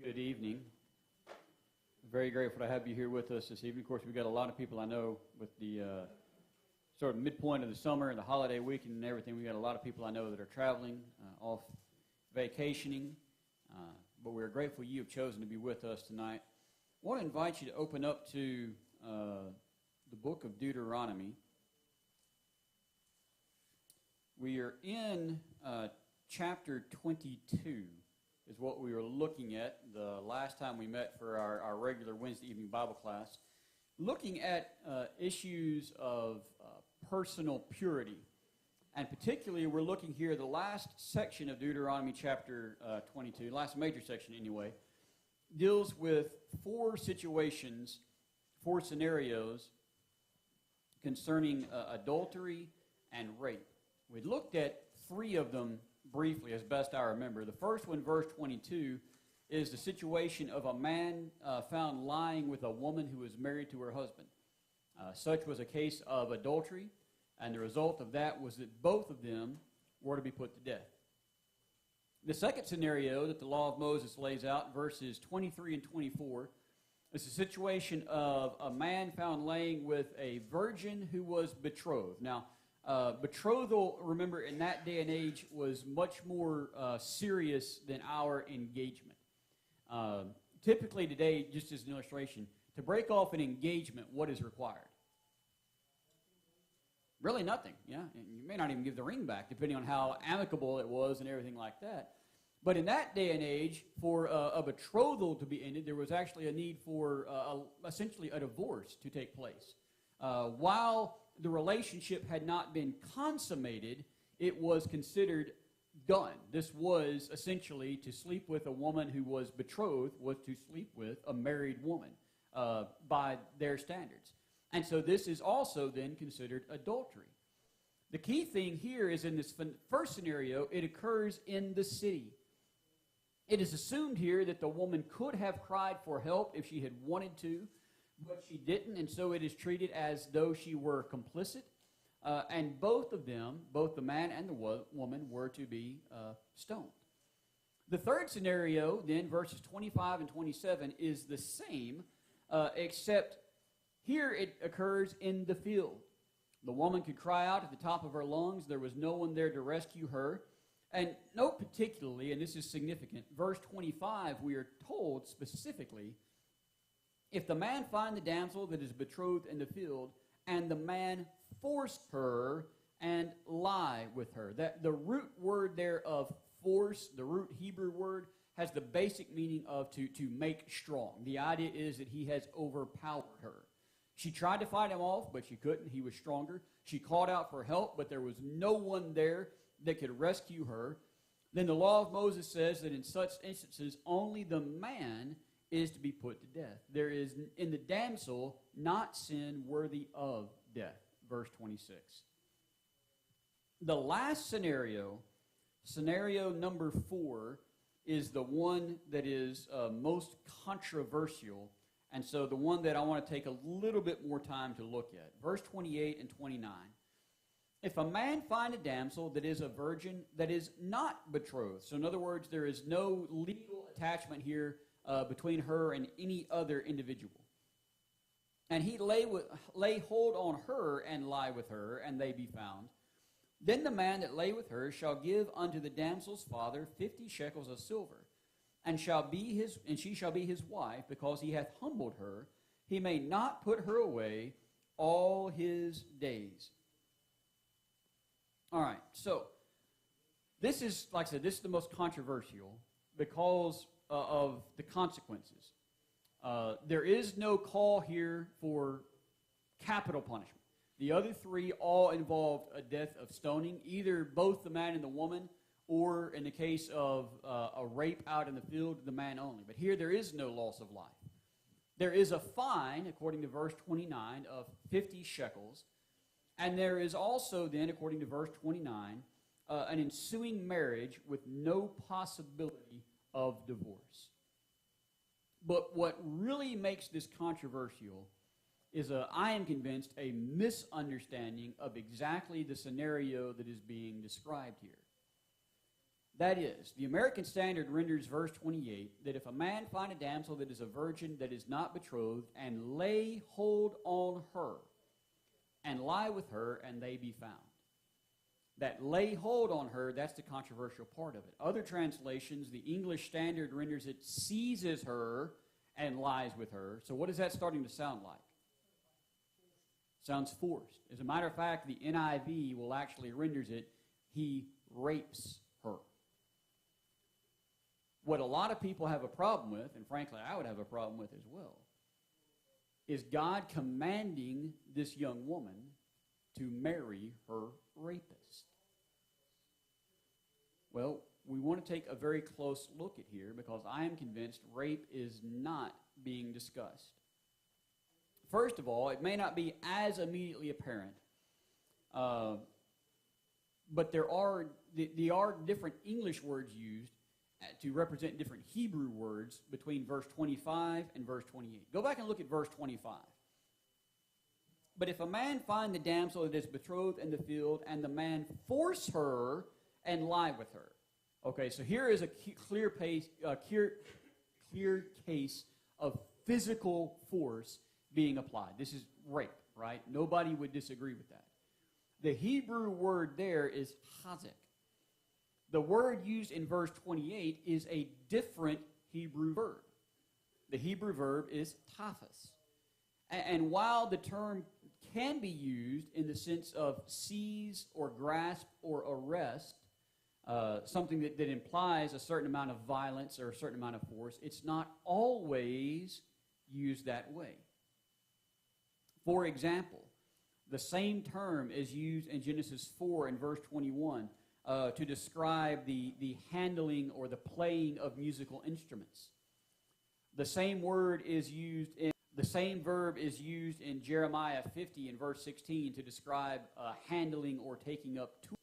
Good evening. Very grateful to have you here with us this evening. Of course, we've got a lot of people I know with the sort of midpoint of the summer and the holiday weekend and everything. We've got a lot of people I know that are traveling, off vacationing, but we're grateful you have chosen to be with us tonight. I want to invite you to open up to the book of Deuteronomy. We are in chapter 22. Is what we were looking at the last time we met for our regular Wednesday evening Bible class, looking at issues of personal purity. And particularly, we're looking here, the last section of Deuteronomy chapter 22, last major section anyway, deals with four situations, four scenarios concerning adultery and rape. We looked at three of them briefly, as best I remember. The first one, verse 22, is the situation of a man found lying with a woman who was married to her husband. Such was a case of adultery, and the result of that was that both of them were to be put to death. The second scenario that the law of Moses lays out, verses 23 and 24, is the situation of a man found laying with a virgin who was betrothed. Now, betrothal, remember, in that day and age was much more serious than our engagement. Typically today, just as an illustration, to break off an engagement, what is required? Really nothing, yeah. And you may not even give the ring back, depending on how amicable it was and everything like that. But in that day and age, for a betrothal to be ended, there was actually a need for essentially a divorce to take place. While the relationship had not been consummated, it was considered done. This was essentially to sleep with a woman who was betrothed, was to sleep with a married woman by their standards. And so this is also then considered adultery. The key thing here is in this first scenario, it occurs in the city. It is assumed here that the woman could have cried for help if she had wanted to, but she didn't, and so it is treated as though she were complicit. And both of them, both the man and the woman, were to be stoned. The third scenario, then, verses 25 and 27, is the same, except here it occurs in the field. The woman could cry out at the top of her lungs. There was no one there to rescue her. And note particularly, and this is significant, verse 25, we are told specifically, if the man find the damsel that is betrothed in the field, and the man force her and lie with her. That the root word there of force, the root Hebrew word, has the basic meaning of to make strong. The idea is that he has overpowered her. She tried to fight him off, but she couldn't. He was stronger. She called out for help, but there was no one there that could rescue her. Then the law of Moses says that in such instances, only the man is to be put to death. There is in the damsel not sin worthy of death. Verse 26. The last scenario, scenario number 4, is the one that is most controversial, and so the one that I want to take a little bit more time to look at. Verse 28 and 29. If a man find a damsel that is a virgin that is not betrothed, so in other words, there is no legal attachment here between her and any other individual, and he lay hold on her and lie with her, and they be found, then the man that lay with her shall give unto the damsel's father 50 shekels of silver, and she shall be his wife, because he hath humbled her. He may not put her away all his days. All right, so this is, like I said, this is the most controversial because of the consequences. There is no call here for capital punishment. The other three all involved a death of stoning, either both the man and the woman, or in the case of a rape out in the field, the man only. But here there is no loss of life. There is a fine, according to verse 29, of 50 shekels. And there is also then, according to verse 29, an ensuing marriage with no possibility of divorce. But what really makes this controversial is, I am convinced, a misunderstanding of exactly the scenario that is being described here. That is, the American Standard renders verse 28 that if a man find a damsel that is a virgin that is not betrothed, and lay hold on her, and lie with her, and they be found. That lay hold on her, that's the controversial part of it. Other translations, the English Standard renders it seizes her and lies with her. So what is that starting to sound like? Sounds forced. As a matter of fact, the NIV will actually renders it, he rapes her. What a lot of people have a problem with, and frankly I would have a problem with as well, is God commanding this young woman to marry her rapist. Well, we want to take a very close look at here because I am convinced rape is not being discussed. First of all, it may not be as immediately apparent, but there are different English words used to represent different Hebrew words between verse 25 and verse 28. Go back and look at verse 25. But if a man find the damsel that is betrothed in the field, and the man force her and lie with her. Okay, so here is a clear case of physical force being applied. This is rape, right? Nobody would disagree with that. The Hebrew word there is chazek. The word used in verse 28 is a different Hebrew verb. The Hebrew verb is tafas. And while the term can be used in the sense of seize or grasp or arrest, something that implies a certain amount of violence or a certain amount of force, it's not always used that way. For example, the same term is used in Genesis 4 and verse 21 to describe the handling or the playing of musical instruments. The same verb is used in Jeremiah 50 and verse 16 to describe handling or taking up tools.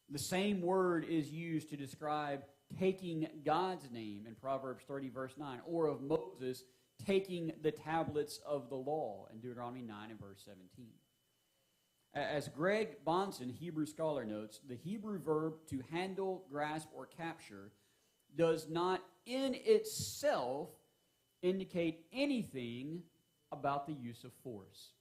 The same word is used to describe taking God's name in Proverbs 30 verse 9, or of Moses taking the tablets of the law in Deuteronomy 9 and verse 17. As Greg Bonson, Hebrew scholar, notes, the Hebrew verb to handle, grasp, or capture does not in itself indicate anything about the use of force.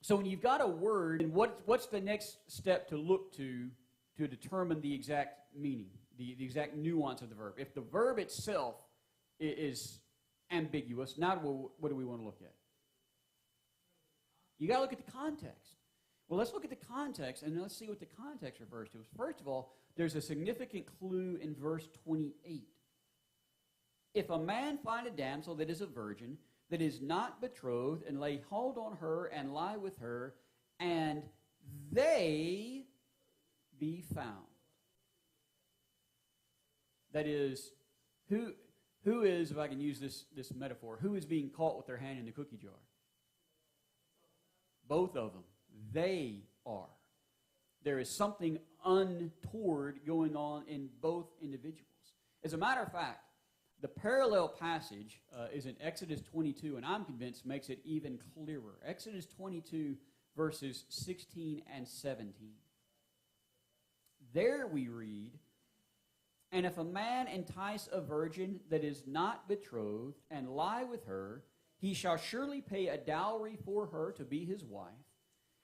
So when you've got a word, what's the next step to look to determine the exact meaning, the exact nuance of the verb? If the verb itself is ambiguous, now what do we want to look at? You got to look at the context. Well, let's look at the context, and let's see what the context refers to. First of all, there's a significant clue in verse 28. If a man find a damsel that is a virgin, that is not betrothed, and lay hold on her, and lie with her, and they be found. That is, who is, if I can use this metaphor, who is being caught with their hand in the cookie jar? Both of them. They are. There is something untoward going on in both individuals. As a matter of fact, the parallel passage is in Exodus 22, and I'm convinced makes it even clearer. Exodus 22, verses 16 and 17. There we read, "And if a man entice a virgin that is not betrothed, and lie with her, he shall surely pay a dowry for her to be his wife.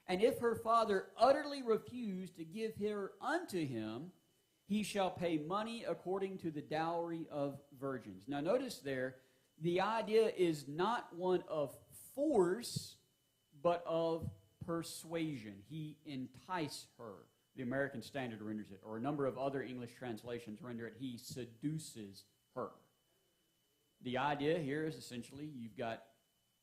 And if her father utterly refuse to give her unto him, he shall pay money according to the dowry of virgins." Now notice there, the idea is not one of force, but of persuasion. He enticed her. The American Standard renders it, or a number of other English translations render it, he seduces her. The idea here is essentially you've got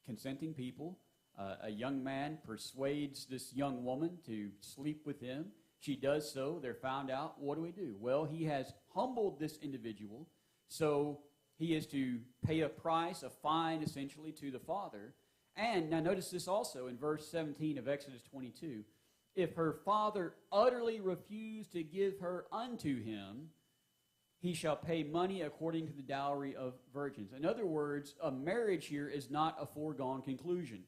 consenting people. A young man persuades this young woman to sleep with him. She does so. They're found out. What do? Well, he has humbled this individual, so he is to pay a price, a fine, essentially, to the father. And now notice this also in verse 17 of Exodus 22. If her father utterly refuse to give her unto him, he shall pay money according to the dowry of virgins. In other words, a marriage here is not a foregone conclusion.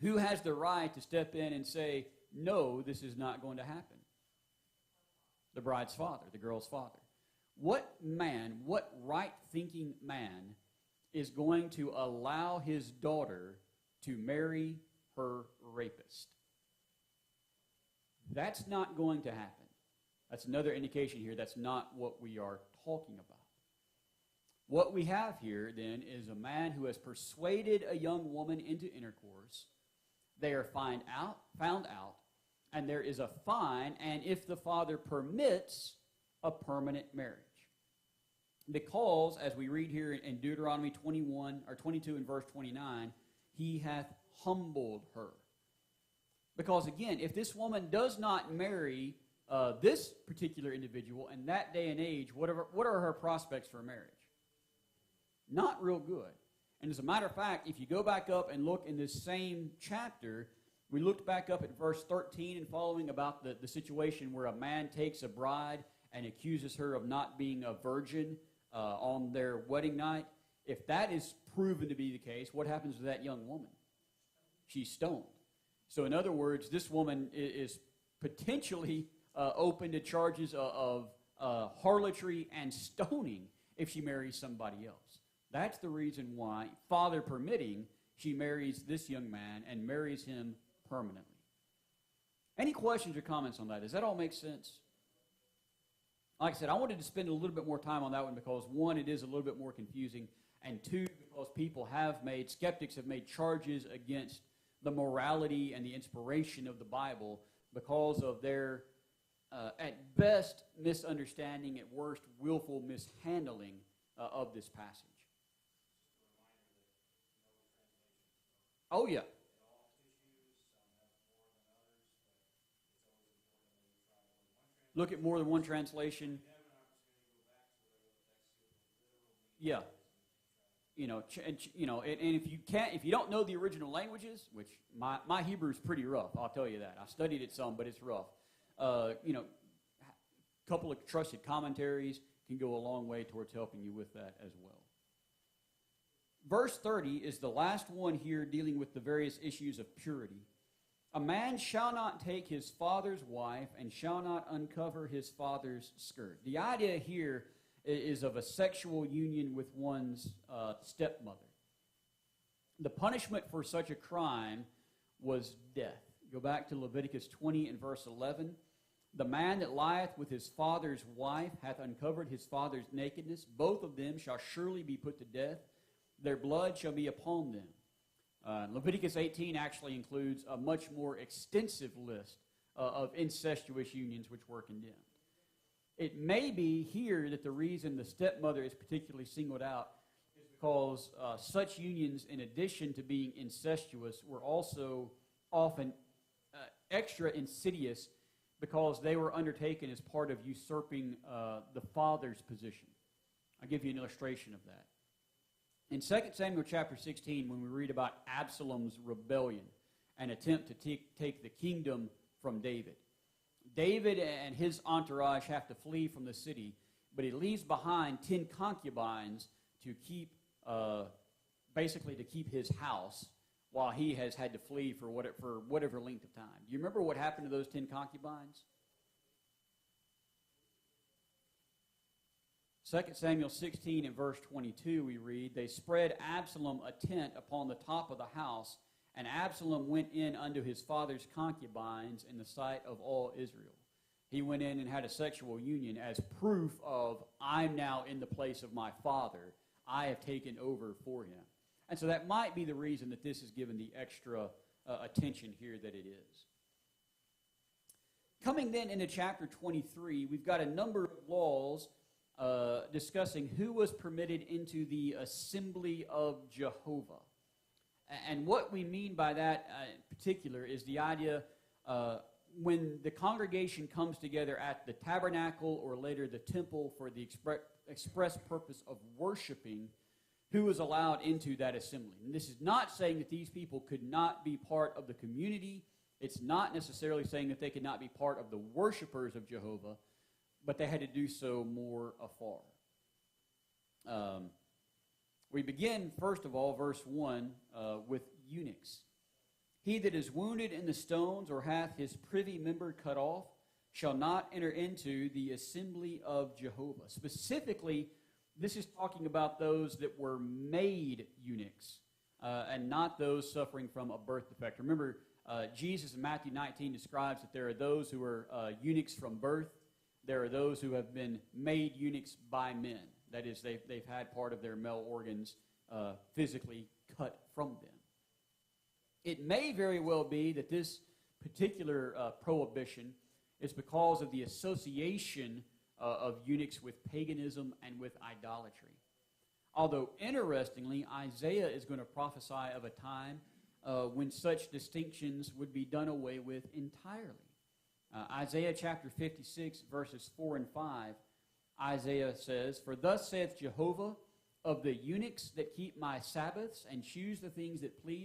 Who has the right to step in and say, no, this is not going to happen? the bride's father, the girl's father. What man, what right-thinking man is going to allow his daughter to marry her rapist? That's not going to happen. That's another indication here that's not what we are talking about. What we have here, then, is a man who has persuaded a young woman into intercourse. They are found out, and there is a fine, and if the father permits, a permanent marriage. Because, as we read here in Deuteronomy 22 and verse 29, he hath humbled her. Because, again, if this woman does not marry this particular individual in that day and age, what are her prospects for marriage? Not real good. And as a matter of fact, if you go back up and look in this same chapter, we looked back up at verse 13 and following about the situation where a man takes a bride and accuses her of not being a virgin on their wedding night. If that is proven to be the case, what happens to that young woman? She's stoned. So in other words, this woman is potentially open to charges of harlotry and stoning if she marries somebody else. That's the reason why, father permitting, she marries this young man and marries him permanently. Any questions or comments on that? Does that all make sense? Like I said, I wanted to spend a little bit more time on that one because, one, it is a little bit more confusing, and two, because skeptics have made charges against the morality and the inspiration of the Bible because of their, at best, misunderstanding, at worst, willful mishandling of this passage. Oh, yeah. Look at more than one translation. Yeah. And if you don't know the original languages, which my Hebrew is pretty rough, I'll tell you that. I studied it some, but it's rough. A couple of trusted commentaries can go a long way towards helping you with that as well. Verse 30 is the last one here dealing with the various issues of purity. A man shall not take his father's wife and shall not uncover his father's skirt. The idea here is of a sexual union with one's stepmother. The punishment for such a crime was death. Go back to Leviticus 20 and verse 11. The man that lieth with his father's wife hath uncovered his father's nakedness. Both of them shall surely be put to death. Their blood shall be upon them. Leviticus 18 actually includes a much more extensive list of incestuous unions which were condemned. It may be here that the reason the stepmother is particularly singled out is because such unions, in addition to being incestuous, were also often extra insidious because they were undertaken as part of usurping the father's position. I'll give you an illustration of that. In 2 Samuel chapter 16, when we read about Absalom's rebellion and attempt to take the kingdom from David, David and his entourage have to flee from the city, but he leaves behind 10 concubines to keep, basically to keep his house while he has had to flee for whatever length of time. Do you remember what happened to those 10 concubines? 2 Samuel 16 and verse 22 we read, they spread Absalom a tent upon the top of the house, and Absalom went in unto his father's concubines in the sight of all Israel. He went in and had a sexual union as proof of, I'm now in the place of my father. I have taken over for him. And so that might be the reason that this is given the extra attention here that it is. Coming then into chapter 23, we've got a number of laws discussing who was permitted into the assembly of Jehovah. And what we mean by that in particular is the idea when the congregation comes together at the tabernacle or later the temple for the express purpose of worshiping, who is allowed into that assembly. And this is not saying that these people could not be part of the community. It's not necessarily saying that they could not be part of the worshipers of Jehovah, but they had to do so more afar. We begin, first of all, verse 1, with eunuchs. He that is wounded in the stones or hath his privy member cut off shall not enter into the assembly of Jehovah. Specifically, this is talking about those that were made eunuchs and not those suffering from a birth defect. Remember, Jesus in Matthew 19 describes that there are those who are eunuchs from birth. There are those who have been made eunuchs by men. That is, they've had part of their male organs physically cut from them. It may very well be that this particular prohibition is because of the association of eunuchs with paganism and with idolatry. Although, interestingly, Isaiah is going to prophesy of a time when such distinctions would be done away with entirely. Isaiah chapter 56, verses 4 and 5, Isaiah says, "For thus saith Jehovah, of the eunuchs that keep my Sabbaths and choose the things that please